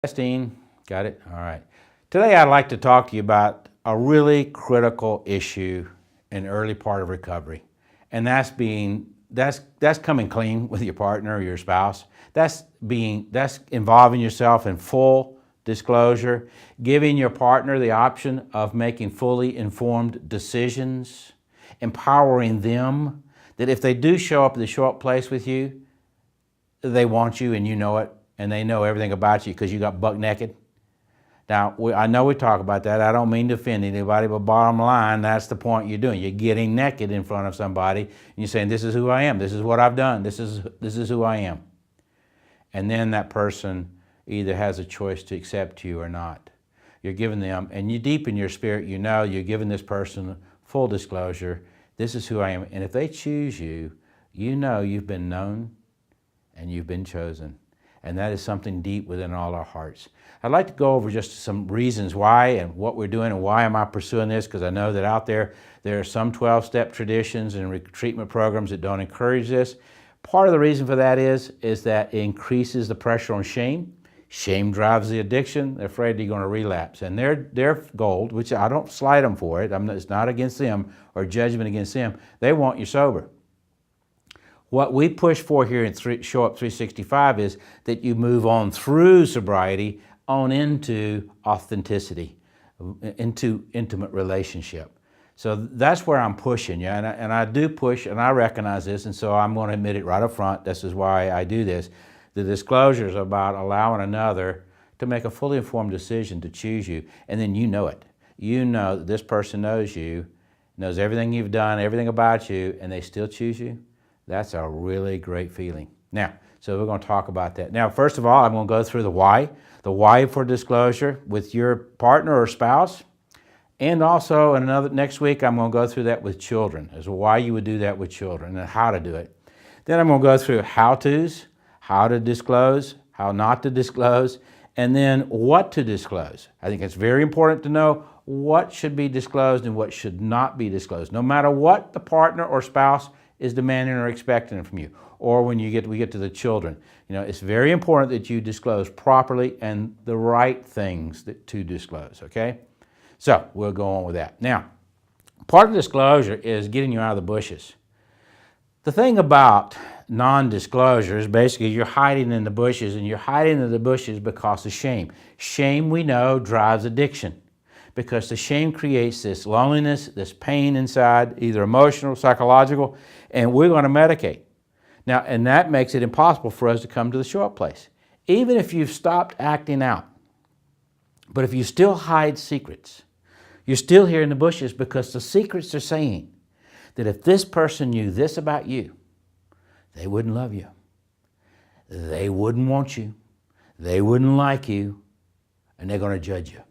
Testing, got it? All right. Today I'd like to talk to you about a really critical issue in the early part of recovery. And that's coming clean with your partner or your spouse. That's involving yourself in full disclosure, giving your partner the option of making fully informed decisions, empowering them that if they do show up at the show-up place with you, they want you and you know it, and they know everything about you because you got buck naked. Now, I know we talk about that. I don't mean to offend anybody, but bottom line, that's the point you're doing. You're getting naked in front of somebody, and you're saying, this is who I am. This is what I've done. This is who I am. And then that person either has a choice to accept you or not. You're giving them, and you deep in your spirit, you know you're giving this person full disclosure. This is who I am. And if they choose you, you know you've been known and you've been chosen. And that is something deep within all our hearts. I'd like to go over just some reasons why and what we're doing and why am I pursuing this, because I know that out there are some 12-step traditions and treatment programs that don't encourage this. Part of the reason for that is that it increases the pressure on shame. Shame drives the addiction. They're afraid you're going to relapse. And their goal, which I don't slight them for it, it's not against them or judgment against them, they want you sober. What we push for here in Show Up 365 is that you move on through sobriety on into authenticity, into intimate relationship. So that's where I'm pushing you, and I do push, and I recognize this, and so I'm going to admit it right up front. This is why I do this. The disclosure is about allowing another to make a fully informed decision to choose you, and then you know it. You know that this person knows you, knows everything you've done, everything about you, and they still choose you. That's a really great feeling. Now, so we're going to talk about that. Now, first of all, I'm going to go through the why for disclosure with your partner or spouse. And also, next week, I'm going to go through that with children, as why you would do that with children and how to do it. Then I'm going to go through how-tos, how to disclose, how not to disclose, and then what to disclose. I think it's very important to know what should be disclosed and what should not be disclosed, no matter what the partner or spouse is demanding or expecting from you. Or when we get to the children. You know, it's very important that you disclose properly and the right things to disclose, okay? So we'll go on with that. Now, part of disclosure is getting you out of the bushes. The thing about non-disclosure is basically you're hiding in the bushes, and you're hiding in the bushes because of shame. Shame, we know, drives addiction, because the shame creates this loneliness, this pain inside, either emotional, psychological, and we're going to medicate. Now, and that makes it impossible for us to come to the show-up place. Even if you've stopped acting out, but if you still hide secrets, you're still here in the bushes because the secrets are saying that if this person knew this about you, they wouldn't love you. They wouldn't want you. They wouldn't like you, and they're going to judge you.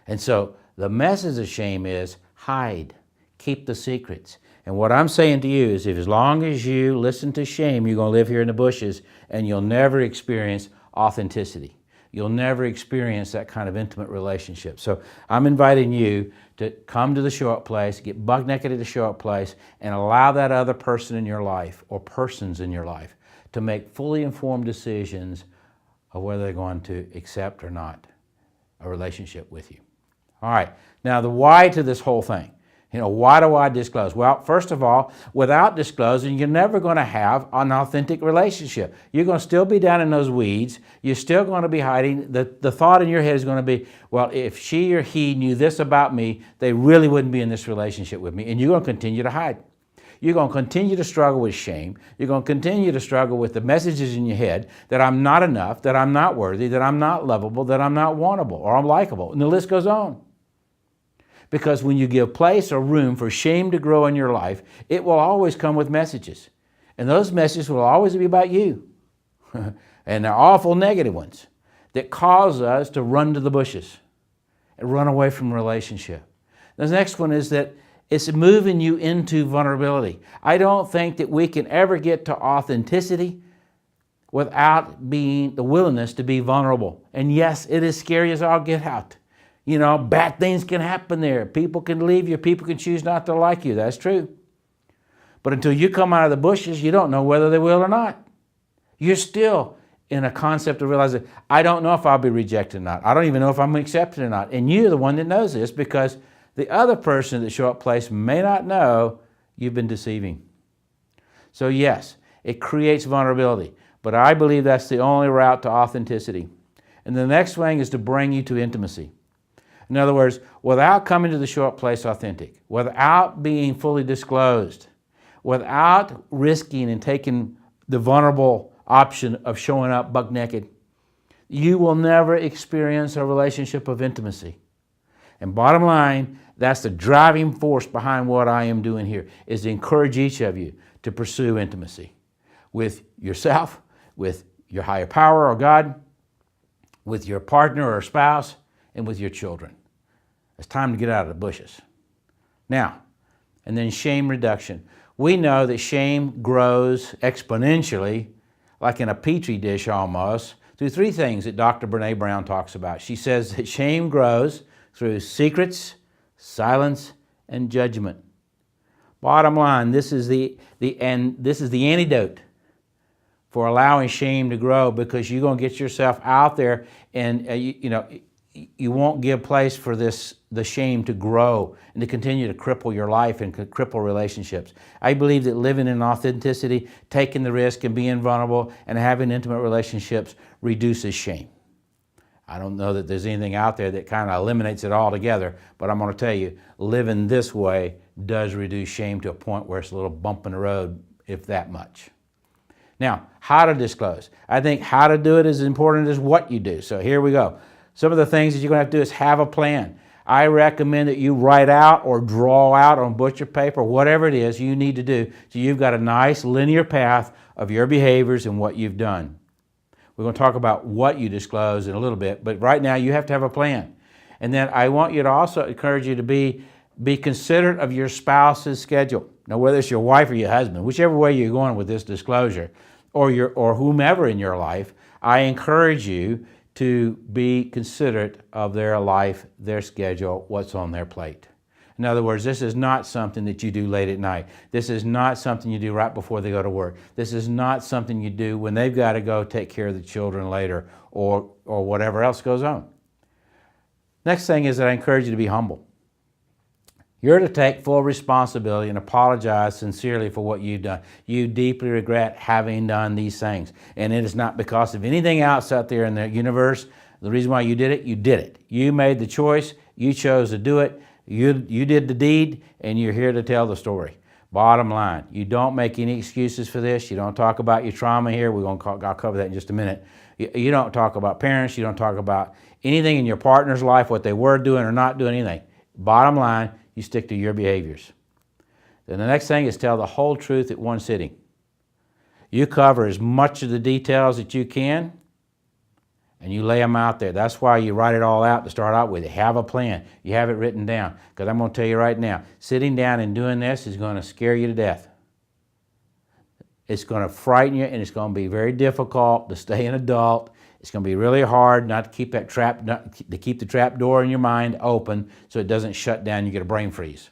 And so the message of shame is hide, keep the secrets. And what I'm saying to you is if as long as you listen to shame, you're going to live here in the bushes and you'll never experience authenticity. You'll never experience that kind of intimate relationship. So I'm inviting you to come to the show-up place, get buck naked at the show-up place, and allow that other person in your life or persons in your life to make fully informed decisions of whether they're going to accept or not a relationship with you. All right, now the why to this whole thing. You know, why do I disclose? Well, first of all, without disclosing, you're never going to have an authentic relationship. You're going to still be down in those weeds. You're still going to be hiding. The thought in your head is going to be, well, if she or he knew this about me, they really wouldn't be in this relationship with me. And you're going to continue to hide. You're going to continue to struggle with shame. You're going to continue to struggle with the messages in your head that I'm not enough, that I'm not worthy, that I'm not lovable, that I'm not wantable, or I'm likable. And the list goes on. Because when you give place or room for shame to grow in your life, it will always come with messages. And those messages will always be about you. And they're awful negative ones that cause us to run to the bushes and run away from relationship. The next one is that it's moving you into vulnerability. I don't think that we can ever get to authenticity without being the willingness to be vulnerable. And yes, it is scary as all get out. You know, bad things can happen there. People can leave you. People can choose not to like you. That's true. But until you come out of the bushes, you don't know whether they will or not. You're still in a concept of realizing, I don't know if I'll be rejected or not. I don't even know if I'm accepted or not. And you're the one that knows this, because the other person at the show up place may not know you've been deceiving. So yes, it creates vulnerability, but I believe that's the only route to authenticity. And the next thing is to bring you to intimacy. In other words, without coming to the show up place authentic, without being fully disclosed, without risking and taking the vulnerable option of showing up buck naked, you will never experience a relationship of intimacy. And bottom line, that's the driving force behind what I am doing here, is to encourage each of you to pursue intimacy with yourself, with your higher power or God, with your partner or spouse, and with your children. It's time to get out of the bushes. Now, and then shame reduction. We know that shame grows exponentially, like in a petri dish almost, through three things that Dr. Brené Brown talks about. She says that shame grows through secrets, silence, and judgment. Bottom line, this is the antidote for allowing shame to grow, because you're going to get yourself out there and you won't give place for the shame to grow and to continue to cripple your life and cripple relationships. I believe that living in authenticity, taking the risk and being vulnerable and having intimate relationships reduces shame. I don't know that there's anything out there that kind of eliminates it altogether, but I'm going to tell you, living this way does reduce shame to a point where it's a little bump in the road, if that much. Now, how to disclose. I think how to do it is as important as what you do. So here we go. Some of the things that you're going to have to do is have a plan. I recommend that you write out or draw out on butcher paper, whatever it is you need to do, so you've got a nice linear path of your behaviors and what you've done. We're going to talk about what you disclose in a little bit, but right now you have to have a plan. And then I want you to also encourage you to be considerate of your spouse's schedule. Now, whether it's your wife or your husband, whichever way you're going with this disclosure, or whomever in your life, I encourage you to be considerate of their life, their schedule, what's on their plate. In other words, this is not something that you do late at night. This is not something you do right before they go to work. This is not something you do when they've got to go take care of the children later, or whatever else goes on. Next thing is that I encourage you to be humble. You're to take full responsibility and apologize sincerely for what you've done. You deeply regret having done these things. And it is not because of anything else out there in the universe. The reason why you did it, you did it. You made the choice. You chose to do it. You did the deed, and you're here to tell the story. Bottom line, you don't make any excuses for this. You don't talk about your trauma here. I'll cover that in just a minute. You don't talk about parents. You don't talk about anything in your partner's life, what they were doing or not doing, anything. Bottom line, you stick to your behaviors. Then the next thing is tell the whole truth at one sitting. You cover as much of the details that you can, and you lay them out there. That's why you write it all out to start out with. You have a plan. You have it written down. Because I'm going to tell you right now, sitting down and doing this is going to scare you to death. It's going to frighten you, and it's going to be very difficult to stay an adult. It's going to be really hard not to keep the trap door in your mind open so it doesn't shut down. You get a brain freeze.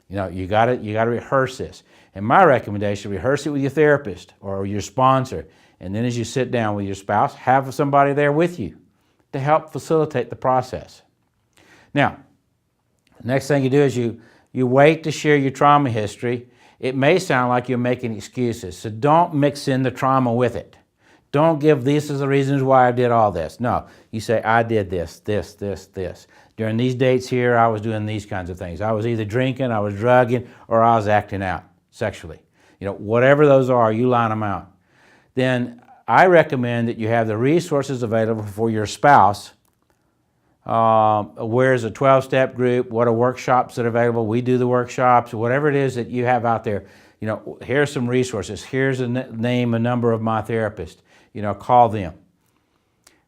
You got to rehearse this. And my recommendation, rehearse it with your therapist or your sponsor. And then as you sit down with your spouse, have somebody there with you to help facilitate the process. Now, the next thing you do is you wait to share your trauma history. It may sound like you're making excuses, so don't mix in the trauma with it. Don't give these as the reasons why I did all this. No, you say, I did this. During these dates here, I was doing these kinds of things. I was either drinking, I was drugging, or I was acting out sexually. Whatever those are, you line them out. Then I recommend that you have the resources available for your spouse. Where's a 12-step group? What are workshops that are available? We do the workshops. Whatever it is that you have out there, here's some resources. Here's a name, a number of my therapists. Call them.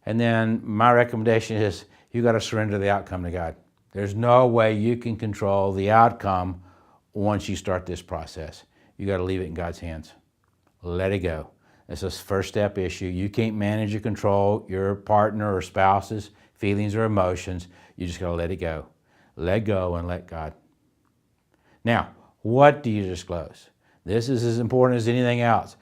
And then my recommendation is you got to surrender the outcome to God. There's no way you can control the outcome once you start this process. You got to leave it in God's hands. Let it go. It's a first step issue. You can't manage or control your partner or spouse's feelings or emotions. You just got to let it go. Let go and let God. Now, what do you disclose? This is as important as anything else.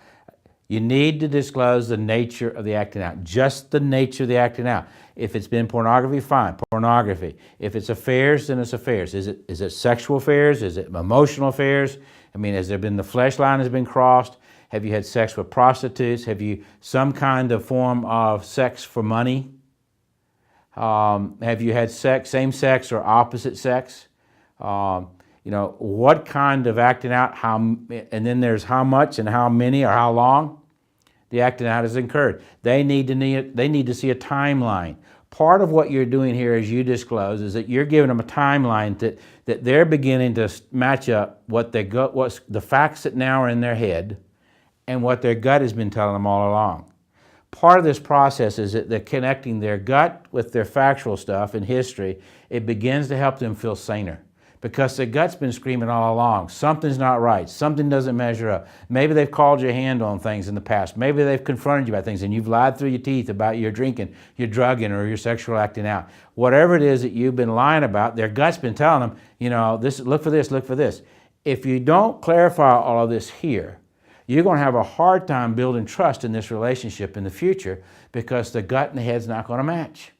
You need to disclose the nature of the acting out, just the nature of the acting out. If it's been pornography, fine, pornography. If it's affairs, then it's affairs. Is it sexual affairs? Is it emotional affairs? I mean, has there been the flesh line has been crossed? Have you had sex with prostitutes? Have you some kind of form of sex for money? Have you had sex, same sex or opposite sex? What kind of acting out, how, and then there's how much and how many or how long the acting out is incurred. They need to see a timeline. Part of what you're doing here as you disclose is that you're giving them a timeline that they're beginning to match up what's the facts that now are in their head and what their gut has been telling them all along. Part of this process is that they're connecting their gut with their factual stuff and history. It begins to help them feel saner, because the gut's been screaming all along, something's not right, something doesn't measure up. Maybe they've called your hand on things in the past. Maybe they've confronted you about things and you've lied through your teeth about your drinking, your drugging, or your sexual acting out. Whatever it is that you've been lying about, their gut's been telling them, look for this, look for this. If you don't clarify all of this here, you're going to have a hard time building trust in this relationship in the future, because the gut and the head's not going to match.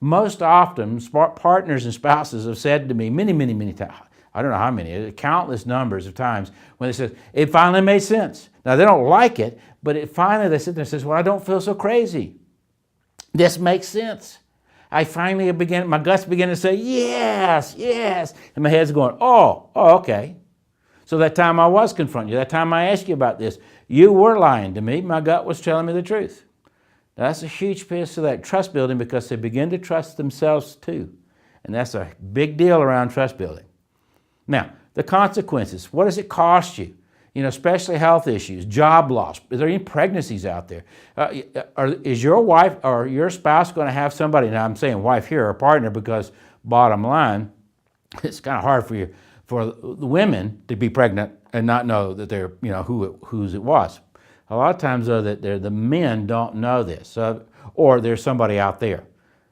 Most often, partners and spouses have said to me many, many, many times, I don't know how many, countless numbers of times, when they say, it finally made sense. Now, they don't like it, but they sit there and say, well, I don't feel so crazy. This makes sense. I finally my guts begin to say, yes, yes. And my head's going, oh, okay. So that time I was confronting you, that time I asked you about this, you were lying to me. My gut was telling me the truth. Now, that's a huge piece of that trust building, because they begin to trust themselves too. And that's a big deal around trust building. Now, the consequences. What does it cost you? Especially health issues, job loss. Is there any pregnancies out there? Is your wife or your spouse going to have somebody, now I'm saying wife here, or partner, because bottom line, it's kind of hard for the women to be pregnant and not know that they're, whose it was. A lot of times, though, that the men don't know this, or there's somebody out there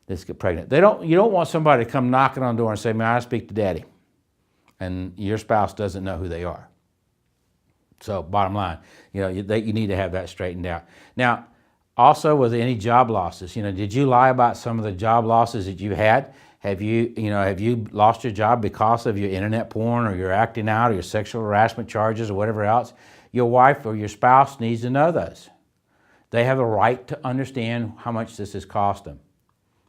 that's get pregnant. You don't want somebody to come knocking on the door and say, "May I speak to Daddy?" And your spouse doesn't know who they are. So, bottom line, you need to have that straightened out. Now, also with any job losses, did you lie about some of the job losses that you had? Have you lost your job because of your internet porn, or your acting out, or your sexual harassment charges, or whatever else? Your wife or your spouse needs to know those. They have a right to understand how much this has cost them.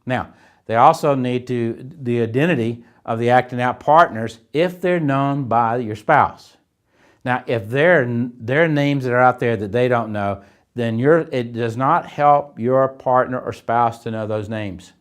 Now, they also need the identity of the acting out partners if they're known by your spouse. Now, if there are names that are out there that they don't know, then it does not help your partner or spouse to know those names.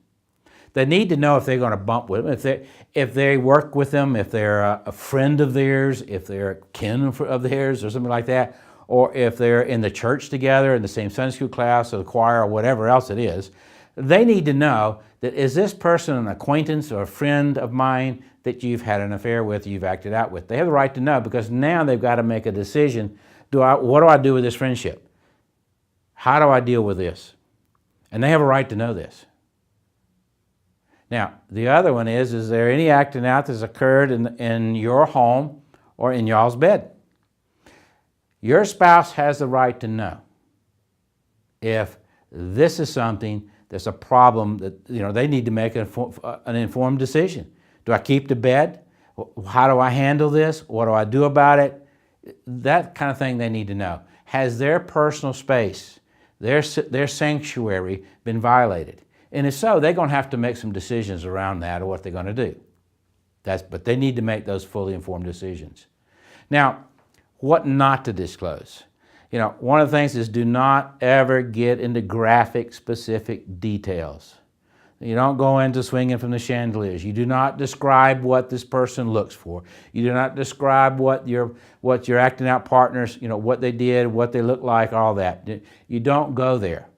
They need to know if they're going to bump with them, if they work with them, if they're a friend of theirs, if they're a kin of theirs or something like that, or if they're in the church together, in the same Sunday school class or the choir or whatever else it is. They need to know that, is this person an acquaintance or a friend of mine that you've had an affair with, you've acted out with? They have the right to know, because now they've got to make a decision. What do I do with this friendship? How do I deal with this? And they have a right to know this. Now, the other one is there any acting out that's occurred in your home or in y'all's bed? Your spouse has the right to know if this is something that's a problem that they need to make an informed decision. Do I keep the bed? How do I handle this? What do I do about it? That kind of thing they need to know. Has their personal space, their sanctuary been violated? And if so, they're going to have to make some decisions around that, or what they're going to do. But they need to make those fully informed decisions. Now, what not to disclose? One of the things is, do not ever get into graphic, specific details. You don't go into swinging from the chandeliers. You do not describe what this person looks for. You do not describe what your acting out partners, what they did, what they look like, all that. You don't go there.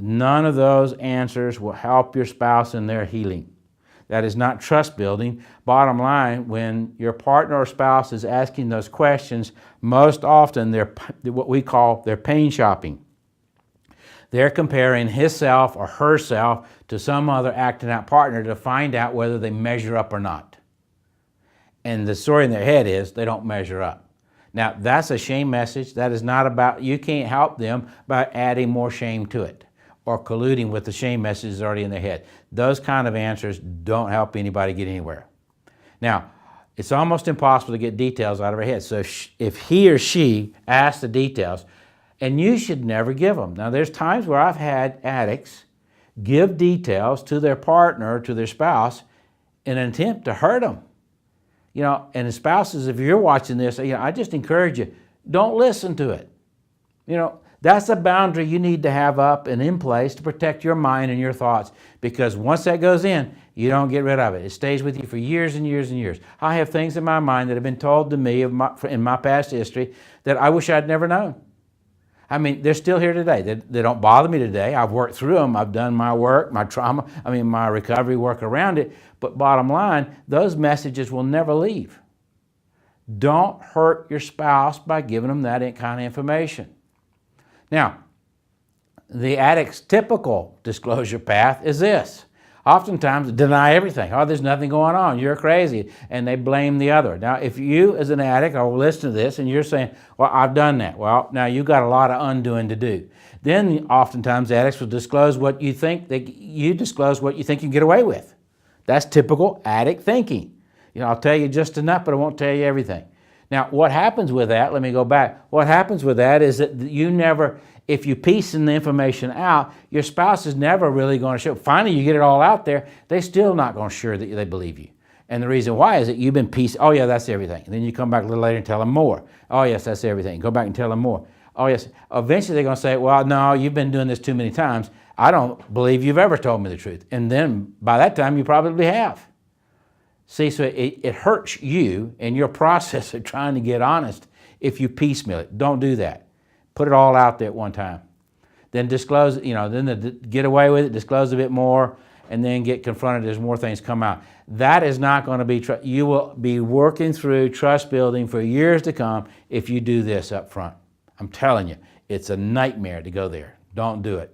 None of those answers will help your spouse in their healing. That is not trust building. Bottom line, when your partner or spouse is asking those questions, most often they're what we call they're pain shopping. They're comparing himself or herself to some other acting out partner to find out whether they measure up or not. And the story in their head is they don't measure up. Now, that's a shame message. That is not about, you can't help them by adding more shame to it or colluding with the shame messages already in their head. Those kind of answers don't help anybody get anywhere. Now, it's almost impossible to get details out of her head. So if he or she asks the details, and you should never give them. Now, there's times where I've had addicts give details to their partner, to their spouse, in an attempt to hurt them. You know, and the spouses, if you're watching this, you know, I just encourage you, don't listen to it. You know, that's a boundary you need to have up and in place to protect your mind and your thoughts, because once that goes in, you don't get rid of it. It stays with you for years and years and years. I have things in my mind that have been told to me in my past history that I wish I'd never known. I mean, they're still here today. They don't bother me today. I've worked through them. I've done my work, my trauma, my recovery work around it. But bottom line, those messages will never leave. Don't hurt your spouse by giving them that kind of information. Now, the addict's typical disclosure path is this. Oftentimes, deny everything. Oh, there's nothing going on. You're crazy. And they blame the other. Now, if you as an addict are listening to this and you're saying, well, I've done that. Well, now you've got a lot of undoing to do. Then oftentimes addicts will disclose what you think, you disclose what you think you can get away with. That's typical addict thinking. You know, I'll tell you just enough, but I won't tell you everything. Now, what happens with that, let me go back. What happens with that is that you never, if you piecing the information out, your spouse is never really going to show. Finally, you get it all out there, they're still not going to sure that they believe you. And the reason why is that you've been piecing, oh yeah, that's everything. And then you come back a little later and tell them more. Oh yes, that's everything. Go back and tell them more. Oh yes. Eventually they're going to say, well, no, you've been doing this too many times. I don't believe you've ever told me the truth. And then by that time, you probably have. See, so it hurts you in your process of trying to get honest if you piecemeal it. Don't do that. Put it all out there at one time. Then disclose, you know, then get away with it, disclose a bit more, and then get confronted as more things come out. That is not going to be, you will be working through trust building for years to come if you do this up front. I'm telling you, it's a nightmare to go there. Don't do it.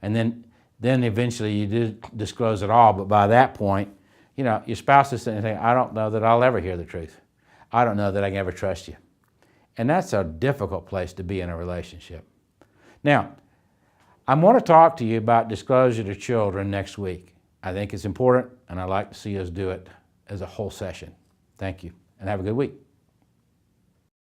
And then eventually you do disclose it all, but by that point, you know, your spouse is saying, I don't know that I'll ever hear the truth. I don't know that I can ever trust you. And that's a difficult place to be in a relationship. Now, I'm going to talk to you about disclosure to children next week. I think it's important, and I'd like to see us do it as a whole session. Thank you, and have a good week.